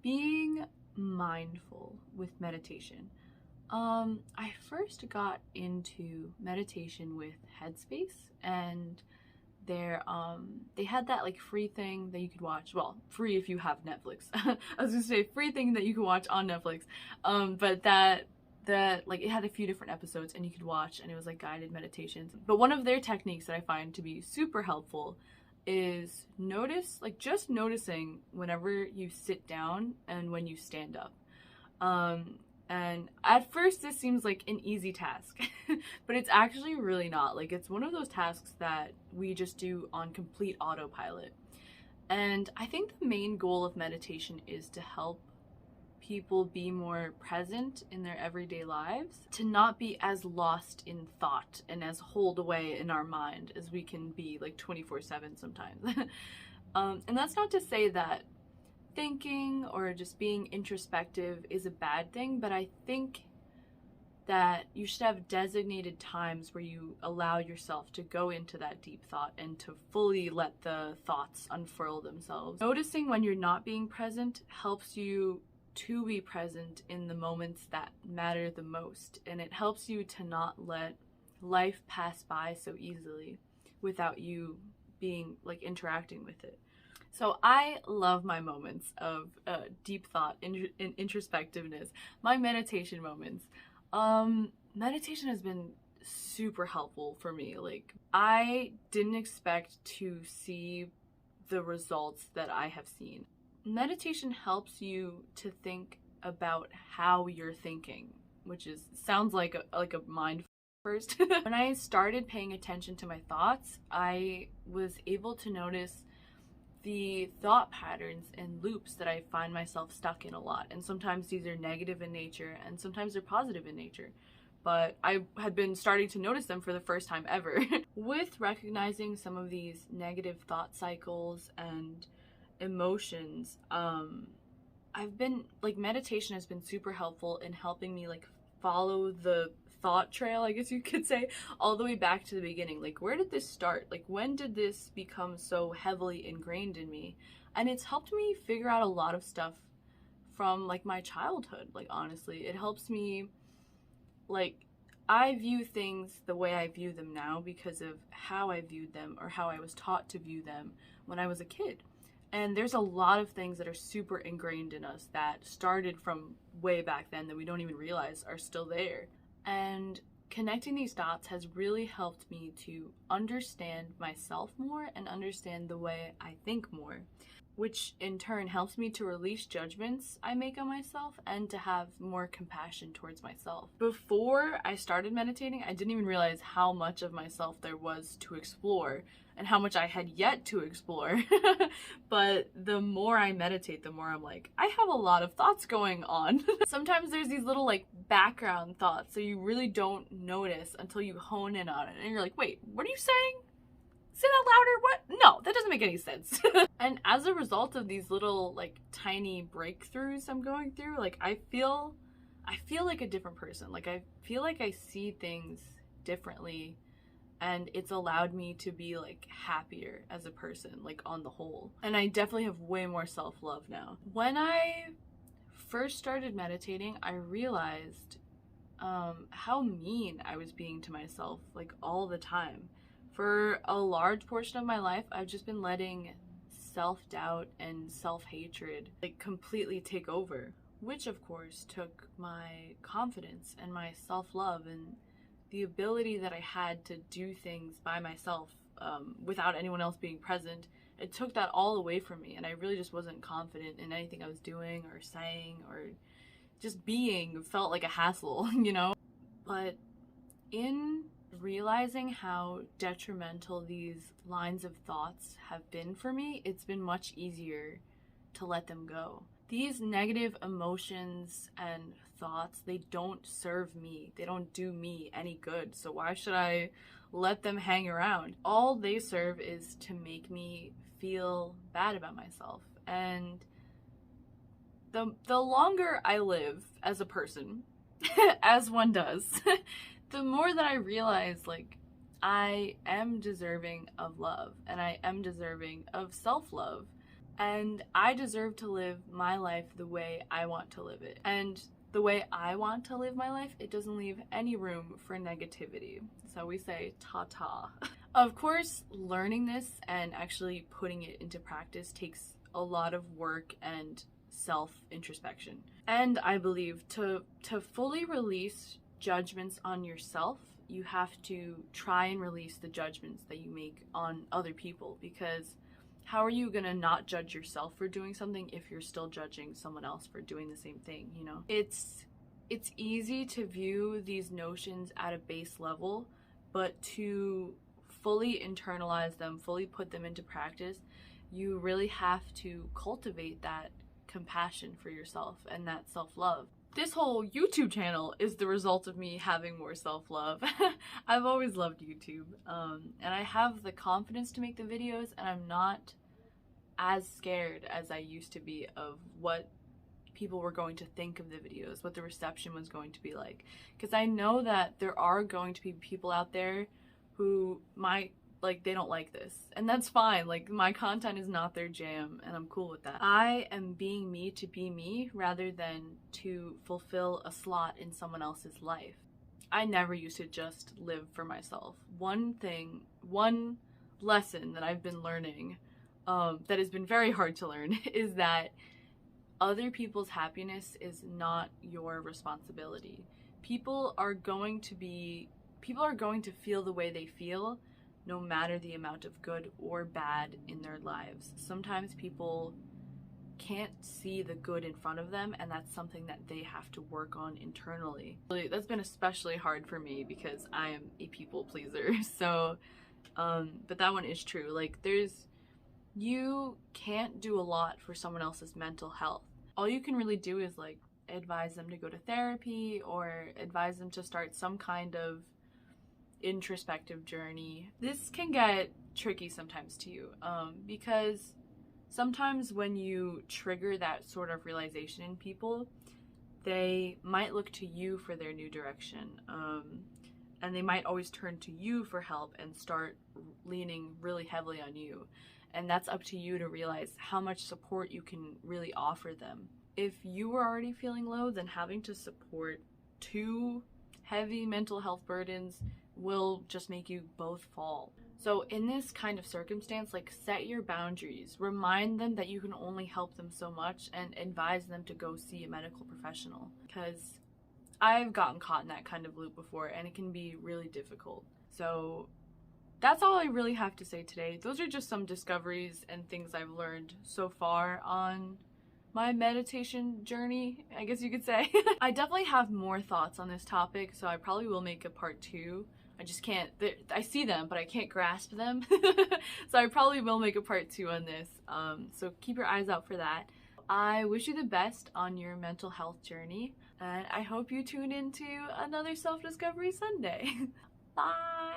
Being mindful with meditation. I first got into meditation with Headspace, and they had that like free thing that you could watch. Well, free if you have Netflix. I was gonna say free thing that you could watch on Netflix. But that like it had a few different episodes and you could watch, and it was like guided meditations. But one of their techniques that I find to be super helpful is just noticing whenever you sit down and when you stand up. And at first this seems like an easy task, but it's actually really not. Like, it's one of those tasks that we just do on complete autopilot. And I think the main goal of meditation is to help people be more present in their everyday lives, to not be as lost in thought and as holed away in our mind as we can be like 24/7 sometimes. And that's not to say that thinking or just being introspective is a bad thing, but I think that you should have designated times where you allow yourself to go into that deep thought and to fully let the thoughts unfurl themselves. Noticing when you're not being present helps you to be present in the moments that matter the most, and it helps you to not let life pass by so easily without you being like interacting with it. So I love my moments of deep thought and introspectiveness, my meditation moments. Meditation has been super helpful for me. Like, I didn't expect to see the results that I have seen. Meditation helps you to think about how you're thinking, which sounds like a mind first. When I started paying attention to my thoughts, I was able to notice the thought patterns and loops that I find myself stuck in a lot. And sometimes these are negative in nature and sometimes they're positive in nature. But I had been starting to notice them for the first time ever. With recognizing some of these negative thought cycles and emotions, meditation has been super helpful in helping me like follow the thought trail, I guess you could say, all the way back to the beginning. Like, where did this start? Like, when did this become so heavily ingrained in me? And it's helped me figure out a lot of stuff from like my childhood. Like, honestly, it helps me, like, I view things the way I view them now because of how I viewed them or how I was taught to view them when I was a kid. And there's a lot of things that are super ingrained in us that started from way back then that we don't even realize are still there. And connecting these dots has really helped me to understand myself more and understand the way I think more, which in turn helps me to release judgments I make on myself and to have more compassion towards myself. Before I started meditating, I didn't even realize how much of myself there was to explore and how much I had yet to explore. But the more I meditate, the more I'm like, I have a lot of thoughts going on. Sometimes there's these little like background thoughts that you really don't notice until you hone in on it. And you're like, wait, what are you saying? Say that louder. What? No, that doesn't make any sense. And as a result of these little like tiny breakthroughs I'm going through, like I feel like a different person. Like, I feel like I see things differently, and it's allowed me to be like happier as a person, like on the whole. And I definitely have way more self-love now. When I first started meditating, I realized how mean I was being to myself like all the time. For a large portion of my life, I've just been letting self-doubt and self-hatred like completely take over, which of course took my confidence and my self-love and the ability that I had to do things by myself without anyone else being present. It took that all away from me, and I really just wasn't confident in anything I was doing or saying, or just being felt like a hassle, you know? But in realizing how detrimental these lines of thoughts have been for me, it's been much easier to let them go. These negative emotions and thoughts, they don't serve me. They don't do me any good. So why should I let them hang around? All they serve is to make me feel bad about myself. And the longer I live as a person, as one does, the more that I realize, like, I am deserving of love and I am deserving of self-love. and I deserve to live my life the way I want to live it. And the way I want to live my life, it doesn't leave any room for negativity. So we say ta-ta. Of course, learning this and actually putting it into practice takes a lot of work and self-introspection. And I believe to fully release judgments on yourself, you have to try and release the judgments that you make on other people, because how are you gonna not judge yourself for doing something if you're still judging someone else for doing the same thing, you know? It's easy to view these notions at a base level, but to fully internalize them, fully put them into practice, you really have to cultivate that compassion for yourself and that self-love. This whole YouTube channel is the result of me having more self-love. I've always loved YouTube, and I have the confidence to make the videos, and I'm not as scared as I used to be of what people were going to think of the videos, what the reception was going to be like. Because I know that there are going to be people out there who might, like, they don't like this, and that's fine. Like, my content is not their jam, and I'm cool with that. I am being me to be me rather than to fulfill a slot in someone else's life. I never used to just live for myself. One lesson that I've been learning that has been very hard to learn is that other people's happiness is not your responsibility. People are going to feel the way they feel, no matter the amount of good or bad in their lives. Sometimes people can't see the good in front of them, and that's something that they have to work on internally. That's been especially hard for me because I am a people pleaser. So, but that one is true. Like, you can't do a lot for someone else's mental health. All you can really do is, like, advise them to go to therapy or advise them to start some kind of introspective journey. This can get tricky sometimes too, because sometimes when you trigger that sort of realization in people, they might look to you for their new direction, and they might always turn to you for help and start leaning really heavily on you. And that's up to you to realize how much support you can really offer them. If you were already feeling low, then having to support two heavy mental health burdens will just make you both fall. So in this kind of circumstance, like, set your boundaries, remind them that you can only help them so much, and advise them to go see a medical professional, because I've gotten caught in that kind of loop before, and it can be really difficult. So that's all I really have to say today. Those are just some discoveries and things I've learned so far on my meditation journey, I guess you could say. I definitely have more thoughts on this topic, so I probably will make a part 2. I just can't, I see them, but I can't grasp them. So I probably will make a part 2 on this. So keep your eyes out for that. I wish you the best on your mental health journey, and I hope you tune into another Self-Discovery Sunday. Bye!